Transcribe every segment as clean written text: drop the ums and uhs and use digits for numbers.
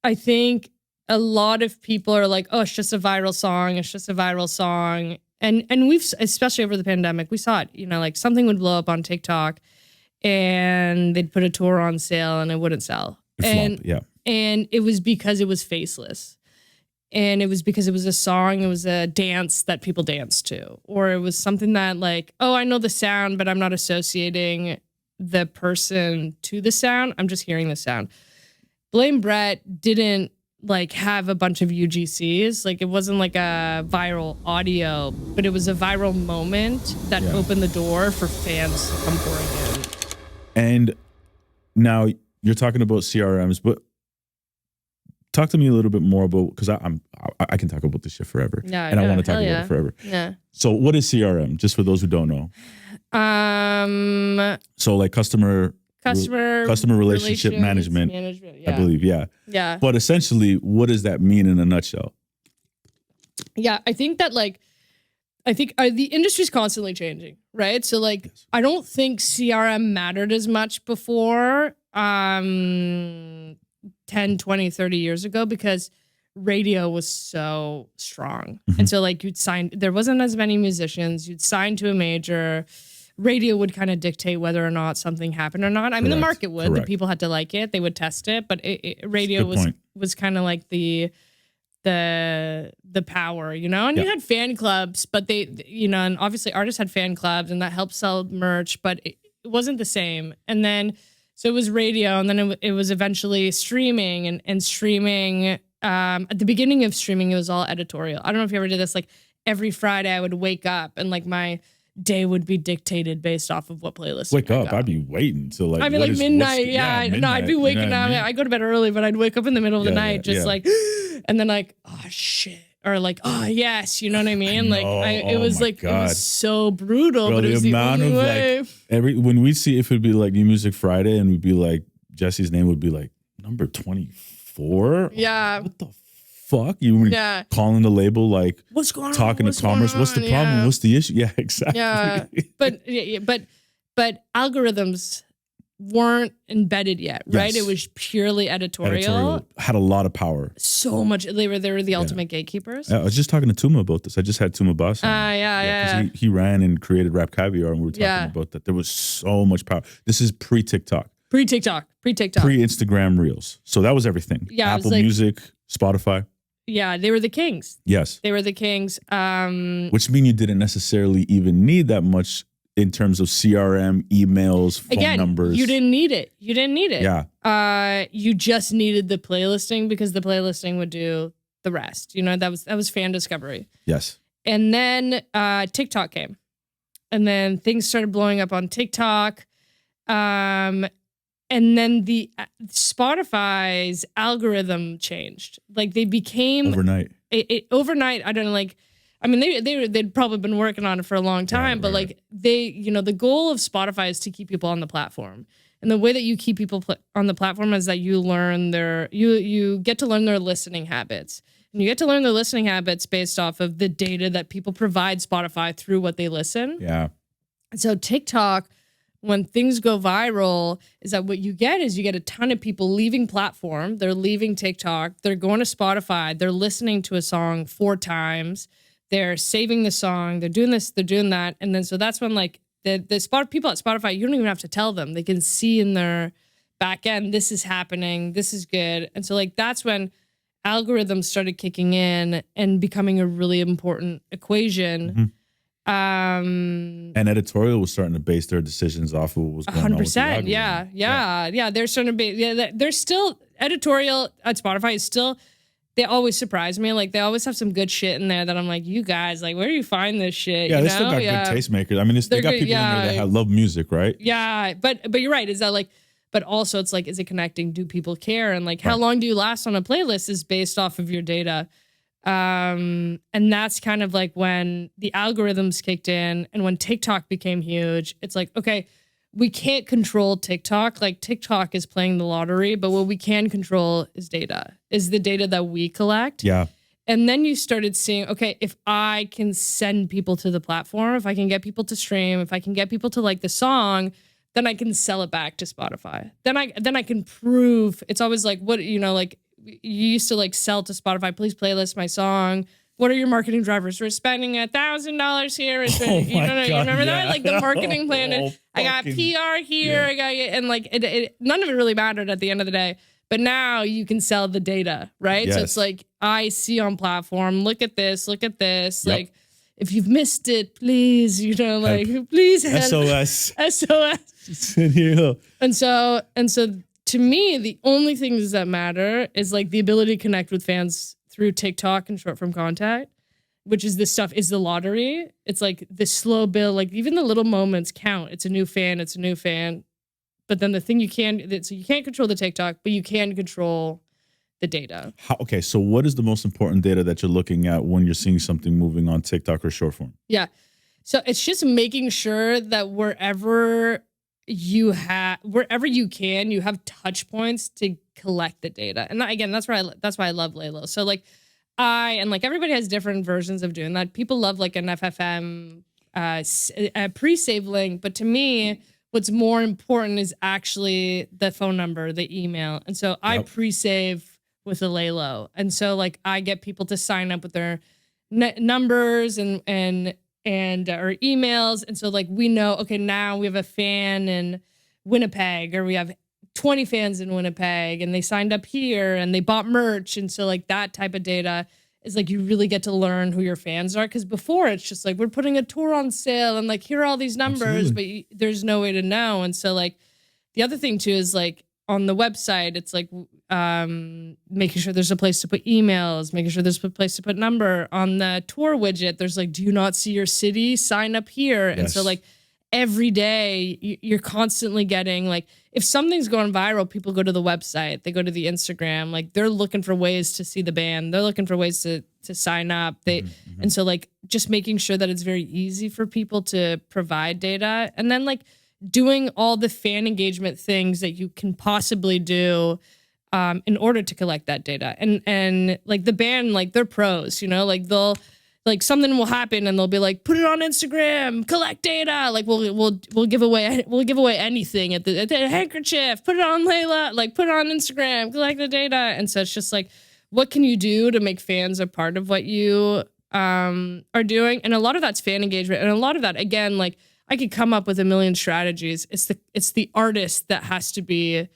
I think a lot of people are like, oh, it's just a viral song. It's just a viral song. And we've, especially over the pandemic, we saw it, like something would blow up on TikTok and they'd put a tour on sale and it wouldn't sell. And it was because it was faceless. And it was because it was a song, it was a dance that people danced to. Or it was something that like, oh, I know the sound, but I'm not associating the person to the sound. I'm just hearing the sound. Blame Brett didn't like have a bunch of UGCs. Like it wasn't like a viral audio, but it was a viral moment that opened the door for fans to come pouring in. And now you're talking about CRMs, but talk to me a little bit more about, because I can talk about this shit forever. Yeah, and I want to talk about it forever. Yeah. So what is CRM? Just for those who don't know. So like customer relationship management, I believe. Yeah. But essentially, what does that mean in a nutshell? Yeah, I think that the industry's constantly changing, right? So like, I don't think CRM mattered as much before 10, 20, 30 years ago because radio was so strong. And so like there wasn't as many musicians, you'd sign to a major. Radio would kind of dictate whether or not something happened or not. I mean, the market would. The people had to like it. They would test it. But radio was kind of like the power, And you had fan clubs, but they, and obviously artists had fan clubs and that helped sell merch, but it wasn't the same. And then, so it was radio and then it was eventually streaming and streaming. At the beginning of streaming, it was all editorial. I don't know if you ever did this. Like every Friday I would wake up and like my day would be dictated based off of what playlist. Wake up, I'd be waiting till like, I'd be like midnight. Midnight, no, I'd be waking up. I go to bed early, but I'd wake up in the middle of the night, like, and then like, oh shit, or like, oh yes, you know what I mean? It was so brutal. Bro, but it was the only way. Like when we see if it'd be like New Music Friday, and we'd be like, Jesse's name would be like number 24. Yeah. What the fuck? You were calling the label like, what's going on? Talking to commerce. What's the problem? What's the issue? Yeah, exactly. Yeah, but algorithms weren't embedded yet, right? It was purely editorial. Had a lot of power. So much. They were the ultimate gatekeepers. I was just talking to Tuma about this. I just had Tuma Boss on. He ran and created Rap Caviar, and we were talking about that. There was so much power. This is pre-TikTok. Pre-Instagram Reels. So that was everything. Yeah, Apple Music, Spotify. Yeah, they were the kings. Yes. They were the kings. Which means you didn't necessarily even need that much in terms of CRM, emails, phone numbers. You didn't need it. Yeah. You just needed the playlisting because the playlisting would do the rest. That was fan discovery. Yes. And then TikTok came. And then things started blowing up on TikTok. And then the Spotify's algorithm changed. Like they became overnight. Overnight. I don't know. Like, I mean, they'd probably been working on it for a long time, but like the goal of Spotify is to keep people on the platform. And the way that you keep people on the platform is that you learn you get to learn their listening habits. And you get to learn their listening habits based off of the data that people provide Spotify through what they listen. Yeah. And so TikTok, when things go viral, is that what you get is you get a ton of people leaving platform. They're leaving TikTok. They're going to Spotify. They're listening to a song 4 times. They're saving the song. They're doing this. They're doing that. And then so that's when like the people at Spotify, you don't even have to tell them. They can see in their back end, this is happening. This is good. And so like that's when algorithms started kicking in and becoming a really important equation. Mm-hmm. And Editorial was starting to base their decisions off of what was going 100%, on with the algorithm. Yeah. They're starting to be. They're still Editorial at Spotify is still. They always surprise me. Like they always have some good shit in there that I'm like, you guys, like, where do you find this shit? Yeah, they still got good tastemakers. I mean, they got people in there that love music, right? Yeah, but you're right. Is that like? But also, it's like, is it connecting? Do people care? And like, how long do you last on a playlist is based off of your data. And that's kind of like when the algorithms kicked in and when TikTok became huge, it's like, okay, we can't control TikTok. Like TikTok is playing the lottery, but what we can control is data, is the data that we collect. Yeah. And then you started seeing, okay, if I can send people to the platform, if I can get people to stream, if I can get people to like the song, then I can sell it back to Spotify. Then I can prove. It's always like, what, like you used to like sell to Spotify, please playlist my song. What are your marketing drivers? We're spending $1,000 here. You remember that? Like the marketing plan. I got PR here. I got and like none of it really mattered at the end of the day. But now you can sell the data, right? Yes. So it's like I see on platform. Look at this. Look at this. Yep. Like if you've missed it, please, like please help. SOS. SOS. And so to me, the only things that matter is like the ability to connect with fans through TikTok and short form content, which is this stuff is the lottery. It's like the slow build, like even the little moments count. It's a new fan. But then the thing you can't control the TikTok, but you can control the data. Okay, so what is the most important data that you're looking at when you're seeing something moving on TikTok or short form? Yeah. So it's just making sure that wherever you can, you have touch points to collect the data. And again, that's why I love Laylo. So like everybody has different versions of doing that. People love like an FFM pre-save link, but to me, what's more important is actually the phone number, the email. And so I pre-save with a Laylo. And so like I get people to sign up with their numbers and or emails. And so like we know, okay, now we have a fan in Winnipeg, or we have 20 fans in Winnipeg, and they signed up here and they bought merch. And so like that type of data is like you really get to learn who your fans are. Because before it's just like we're putting a tour on sale and like here are all these numbers, but there's no way to know. And so like the other thing too is like on the website, it's like making sure there's a place to put emails, making sure there's a place to put number. On the tour widget, there's like, do you not see your city? Sign up here. Yes. And so like every day you're constantly getting like, if something's going viral, people go to the website, they go to the Instagram, like they're looking for ways to see the band. They're looking for ways to sign up. And so like just making sure that it's very easy for people to provide data, and then like doing all the fan engagement things that you can possibly do in order to collect that data. And like the band, like they're pros, like they'll, like something will happen and they'll be like, put it on Instagram, collect data. Like we'll give away anything at the handkerchief, put it on Layla, like put it on Instagram, collect the data. And so it's just like, what can you do to make fans a part of what you are doing? And a lot of that's fan engagement. And a lot of that, again, like I could come up with a million strategies. It's the artist that has to be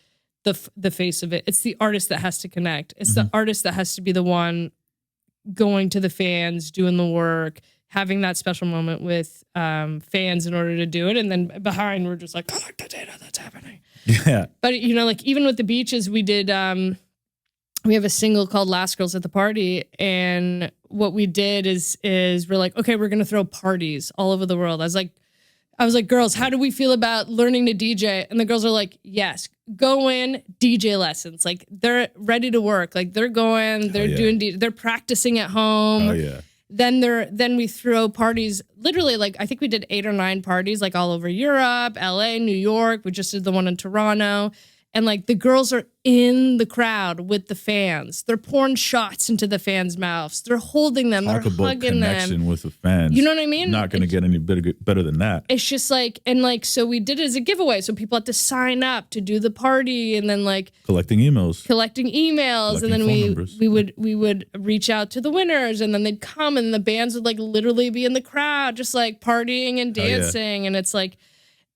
the face of it. It's the artist that has to connect. It's the artist that has to be the one going to the fans, doing the work, having that special moment with fans in order to do it. And then behind, we're just like, collect the data that's happening. Yeah. But, like even with the beaches, we did, we have a single called Last Girls at the Party. And what we did is we're like, okay, we're going to throw parties all over the world. I was like, girls, how do we feel about learning to DJ? And the girls are like, yes, go in, DJ lessons. Like they're ready to work. Like they're going, they're they're practicing at home. Oh yeah. Then we throw parties, literally like, I think we did 8 or 9 parties, like all over Europe, LA, New York. We just did the one in Toronto. And like the girls are in the crowd with the fans. They're pouring shots into the fans' mouths. They're holding them. They're hugging them. With the fans. You know what I mean? Not going to get any better than that. It's just like, and like, so we did it as a giveaway. So people had to sign up to do the party, and then like collecting emails, and then we would reach out to the winners, and then they'd come, and the bands would like literally be in the crowd, just like partying and dancing. Oh, yeah.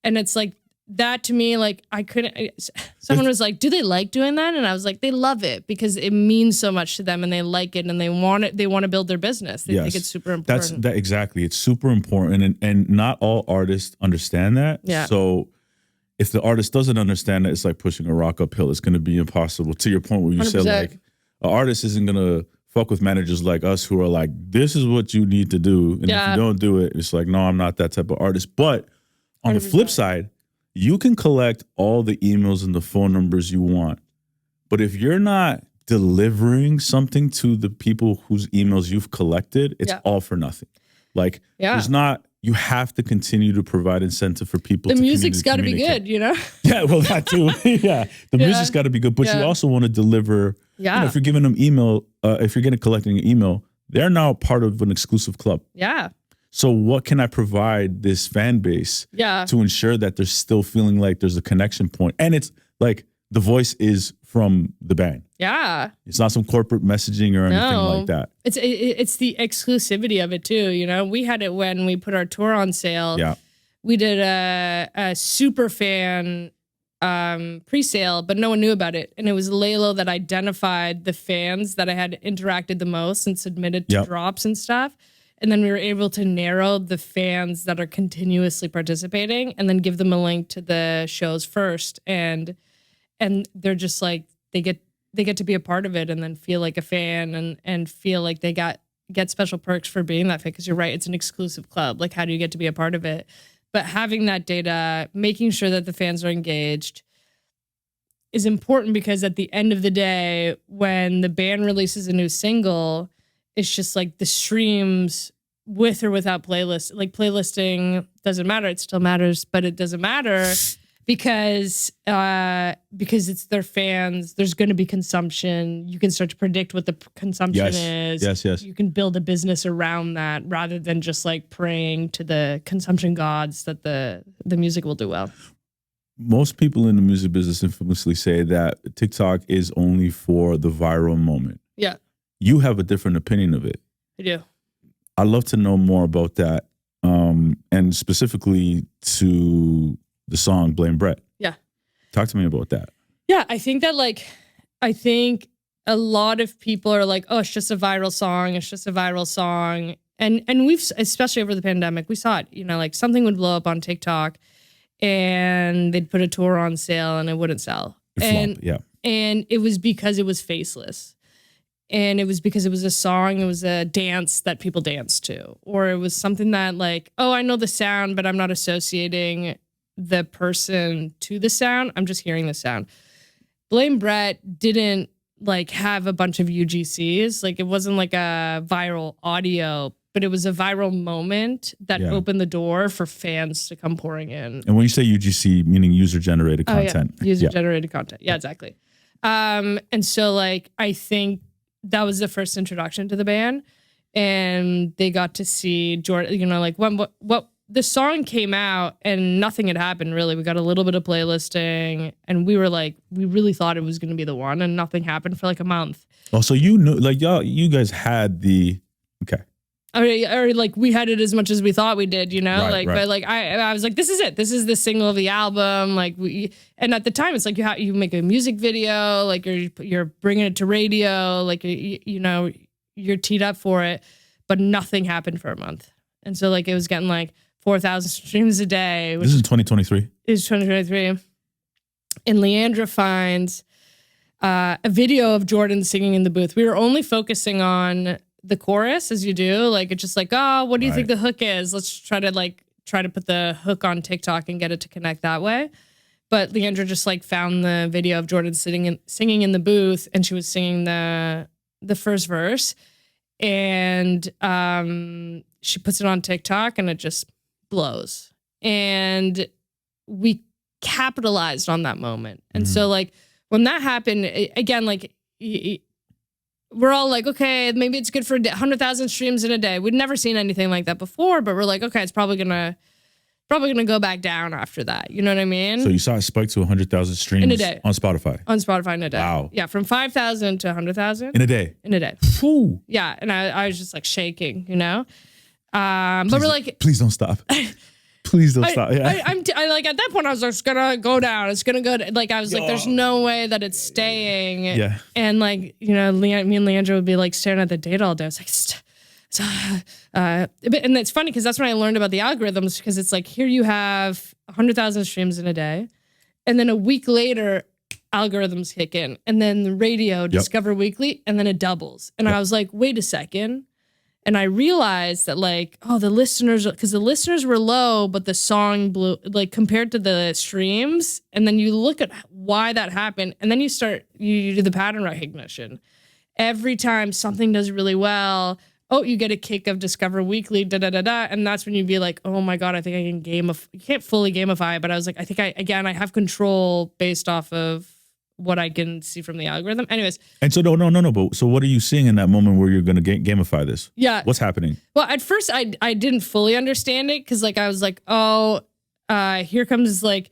And it's like, that to me, like I couldn't, someone was like, do they like doing that? And I was like, they love it because it means so much to them and they like it and they want it. They want to build their business. They think it's super important. Exactly. It's super important. And not all artists understand that. Yeah. So if the artist doesn't understand that, it's like pushing a rock uphill. It's going to be impossible. To your point where you 100%. Said like an artist isn't going to fuck with managers like us who are like, this is what you need to do. And if you don't do it, it's like, no, I'm not that type of artist. But on 100%. The flip side, you can collect all the emails and the phone numbers you want. But if you're not delivering something to the people whose emails you've collected, it's all for nothing. Like, there's not, you have to continue to provide incentive for people. The music's got to be good, Yeah, well, that too. The music's got to be good. But you also want to deliver, if you're giving them email, if you're collecting an email, they're now part of an exclusive club. Yeah. So what can I provide this fan base to ensure that they're still feeling like there's a connection point? And it's like the voice is from the band. Yeah. It's not some corporate messaging or anything like that. It's the exclusivity of it too. You know, we had it when we put our tour on sale. Yeah. We did a super fan pre-sale, but no one knew about it. And it was Laylo that identified the fans that I had interacted the most and submitted to drops and stuff. And then we were able to narrow the fans that are continuously participating and then give them a link to the shows first. And they're just like, they get to be a part of it and then feel like a fan and feel like they get special perks for being that fan. Because you're right, it's an exclusive club. Like, how do you get to be a part of it? But having that data, making sure that the fans are engaged is important, because at the end of the day, when the band releases a new single, it's just like the streams with or without playlist. Like, playlisting doesn't matter. It still matters, but it doesn't matter because it's their fans. There's going to be consumption. You can start to predict what the consumption is. Yes. You can build a business around that rather than just like praying to the consumption gods that the music will do well. Most people in the music business infamously say that TikTok is only for the viral moment. Yeah. You have a different opinion of it. I do. I'd love to know more about that, and specifically to the song Blame Brett. Yeah. Talk to me about that. Yeah, I think a lot of people are like, oh, it's just a viral song. It's just a viral song. And we've, especially over the pandemic, we saw it, you know, like something would blow up on TikTok and they'd put a tour on sale and it wouldn't sell. And it was because it was faceless. And it was because it was a song, it was a dance that people danced to. Or it was something that like, oh, I know the sound, but I'm not associating the person to the sound. I'm just hearing the sound. Blame Brett didn't like have a bunch of UGCs. Like, it wasn't like a viral audio, but it was a viral moment that opened the door for fans to come pouring in. And when you say UGC, meaning user-generated content. Yeah. User-generated content. Yeah, exactly. And so like, I think that was the first introduction to the band, and they got to see Jordan, you know, like when what the song came out and nothing had happened really. We got a little bit of playlisting and we were like, we really thought it was going to be the one, and nothing happened for like a month. Oh, so you knew, like, you guys had the, okay. Or like we had it as much as we thought we did, you know, right. But like, I was like, this is it. This is the single of the album. Like and at the time it's like you make a music video, like you're bringing it to radio, like, you know, you're teed up for it, but nothing happened for a month. And so like, it was getting like 4,000 streams a day. This is 2023. It's 2023. And Leandra finds a video of Jordan singing in the booth. We were only focusing on the chorus, as you do. Like, it's just like, oh, what do you think the hook is? Let's try to put the hook on TikTok and get it to connect that way. But Leandra just like found the video of Jordan singing in the booth, and she was singing the first verse. And she puts it on TikTok and it just blows. And we capitalized on that moment. And so like, when that happened, again, like, we're all like, okay, maybe it's good for 100,000 streams in a day. We'd never seen anything like that before, but we're like, okay, it's probably gonna go back down after that. You know what I mean? So you saw it spike to 100,000 streams in a day on Spotify. On Spotify in a day. Wow. Yeah, from 5,000 to 100,000 in a day. In a day. Whew. Yeah, and I was just like shaking, you know. But we're like, please don't stop. Please don't stop. Yeah. I like, at that point I was like, it's gonna go down. It's gonna go. Like, I was like, there's no way that it's staying. Yeah. And like, you know, me and Leandra would be like staring at the data all day. I was like, and it's funny because that's when I learned about the algorithms, because it's like, here you have 100,000 streams in a day, and then a week later, algorithms kick in, and then the radio, Discover Weekly, and then it doubles. And I was like, wait a second. And I realized that like, oh, because the listeners were low, but the song blew, like, compared to the streams. And then you look at why that happened, and then you do the pattern recognition. Every time something does really well, oh, you get a kick of Discover Weekly, and that's when you'd be like, oh my God, I think I can gamify. You can't fully gamify it, but I was like, I think I have control based off of what I can see from the algorithm. Anyways. And so no. But so what are you seeing in that moment where you're going to gamify this? Yeah. What's happening? Well, at first I didn't fully understand it, because like, I was like, oh, here comes like,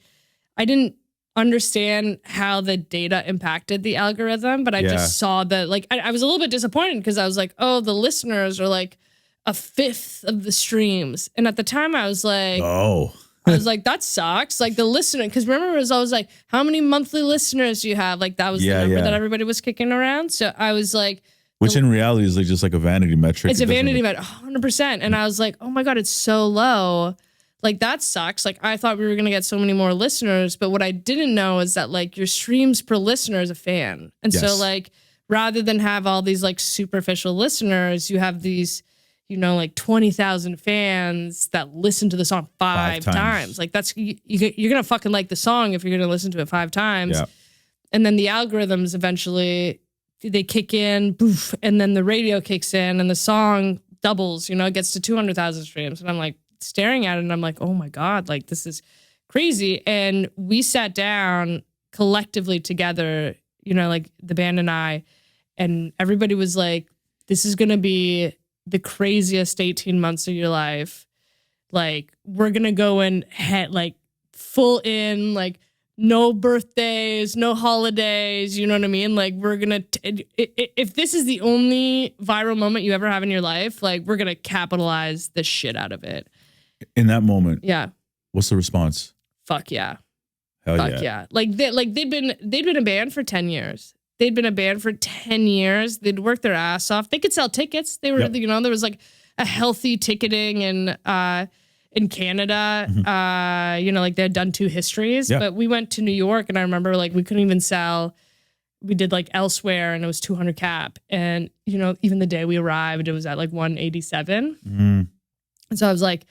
I didn't understand how the data impacted the algorithm, but I just saw that, like, I was a little bit disappointed because I was like, oh, the listeners are like a fifth of the streams. And at the time I was like, oh, I was like, that sucks. Like the listener, because remember, it was always like, how many monthly listeners do you have? Like that was the number that everybody was kicking around. So I was like, which in reality is like just like a vanity metric. It's a vanity metric, 100%. And I was like, oh my God, it's so low. Like that sucks. Like I thought we were going to get so many more listeners, but what I didn't know is that like your streams per listener is a fan. And so like, rather than have all these like superficial listeners, you have these, you know, like 20,000 fans that listen to the song five times. Like that's, you're going to fucking like the song if you're going to listen to it 5 times. Yeah. And then the algorithms eventually, they kick in, boof, and then the radio kicks in and the song doubles, you know, it gets to 200,000 streams. And I'm like staring at it and I'm like, oh my God, like this is crazy. And we sat down collectively together, you know, like the band and everybody was like, this is going to be the craziest 18 months of your life. Like we're going to go in like full in, like no birthdays, no holidays, you know what I mean? Like we're going to, if this is the only viral moment you ever have in your life, like we're going to capitalize the shit out of it. In that moment. Yeah. What's the response? Fuck yeah. Hell Fuck yeah. Like they'd been a band for 10 years. They'd been a band for 10 years. They'd worked their ass off. They could sell tickets. They were, you know, there was like a healthy ticketing in Canada. You know, like they had done 2 histories, but we went to New York and I remember like we couldn't even sell. We did like elsewhere and it was 200 cap. And, you know, even the day we arrived, it was at like 187. And so I was like,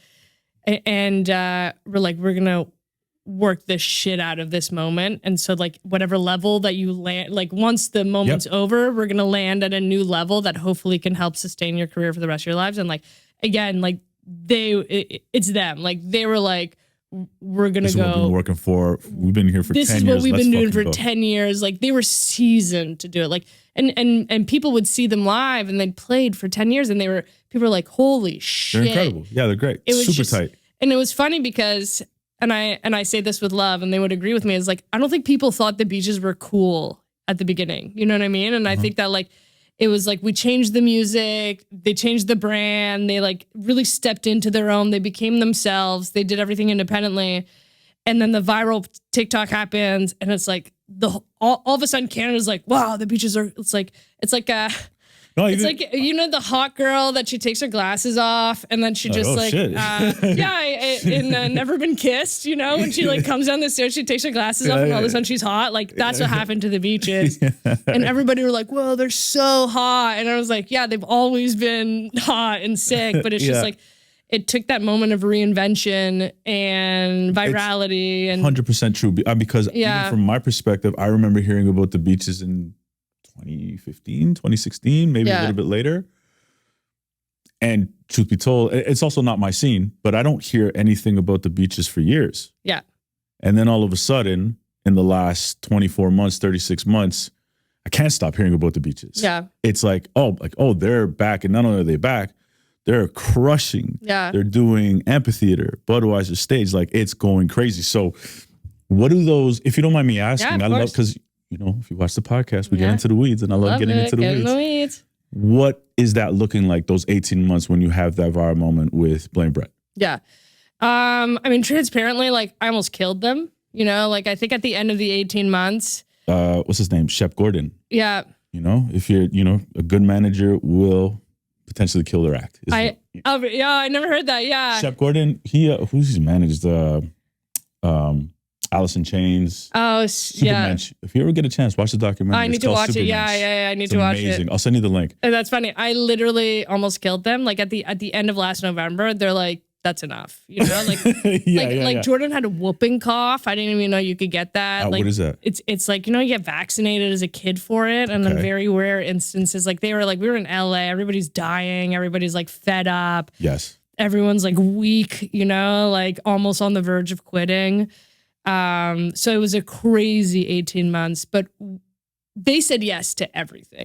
and we're like, we're going to work the shit out of this moment. And so like whatever level that you land, like once the moment's over, we're going to land at a new level that hopefully can help sustain your career for the rest of your lives. And like, again, like it's them. Like they were like, we're going to go. What we've been working for. We've been here for 10 years. This is what we've been doing for 10 years. Like they were seasoned to do it. Like, and people would see them live and they'd played for 10 years and people were like, holy shit. They're incredible. Yeah, they're great. It was super tight. And it was funny because, and I say this with love and they would agree with me, is like, I don't think people thought the Beaches were cool at the beginning. You know what I mean? And I think that like, it was like, we changed the music, they changed the brand, they like really stepped into their own, they became themselves, they did everything independently. And then the viral TikTok happens and it's like, all of a sudden Canada's like, wow, the Beaches are, it's like like, you know, the hot girl that she takes her glasses off and then she just in Never Been Kissed, you know, when she like comes down the stairs, she takes her glasses off and all of a sudden she's hot. Like that's what happened to the Beaches. And everybody were like, whoa, they're so hot. And I was like, yeah, they've always been hot and sick, but it's just like, it took that moment of reinvention and virality. It's 100% true. Because even from my perspective, I remember hearing about the Beaches in 2015, 2016, maybe a little bit later. And truth be told, it's also not my scene, but I don't hear anything about the Beaches for years. Yeah. And then all of a sudden, in the last 24 months, 36 months, I can't stop hearing about the Beaches. Yeah. It's like, oh, they're back. And not only are they back, they're crushing. Yeah. They're doing amphitheater, Budweiser stage. Like it's going crazy. So what do those, if you don't mind me asking, I love, because you know, if you watch the podcast, we get into the weeds and I love getting into the weeds. What is that looking like those 18 months when you have that viral moment with Blame Brett? Yeah. I mean, transparently, like I almost killed them, you know, like I think at the end of the 18 months. What's his name? Shep Gordon. Yeah. You know, if you're, you know, a good manager will potentially kill their act. I never heard that. Yeah. Shep Gordon, who's managed Alice in Chains. Oh, Supermensch. If you ever get a chance, watch the documentary. I need to watch it. Yeah, I need to watch it. I'll send you the link. And that's funny. I literally almost killed them. Like at the end of last November, they're like, that's enough. You know, like Jordan had a whooping cough. I didn't even know you could get that. Like, what is that? It's like, you know, you get vaccinated as a kid for it. And then very rare instances, like we were in LA, everybody's dying. Everybody's like fed up. Yes. Everyone's like weak, you know, like almost on the verge of quitting. So it was a crazy 18 months, but they said yes to everything.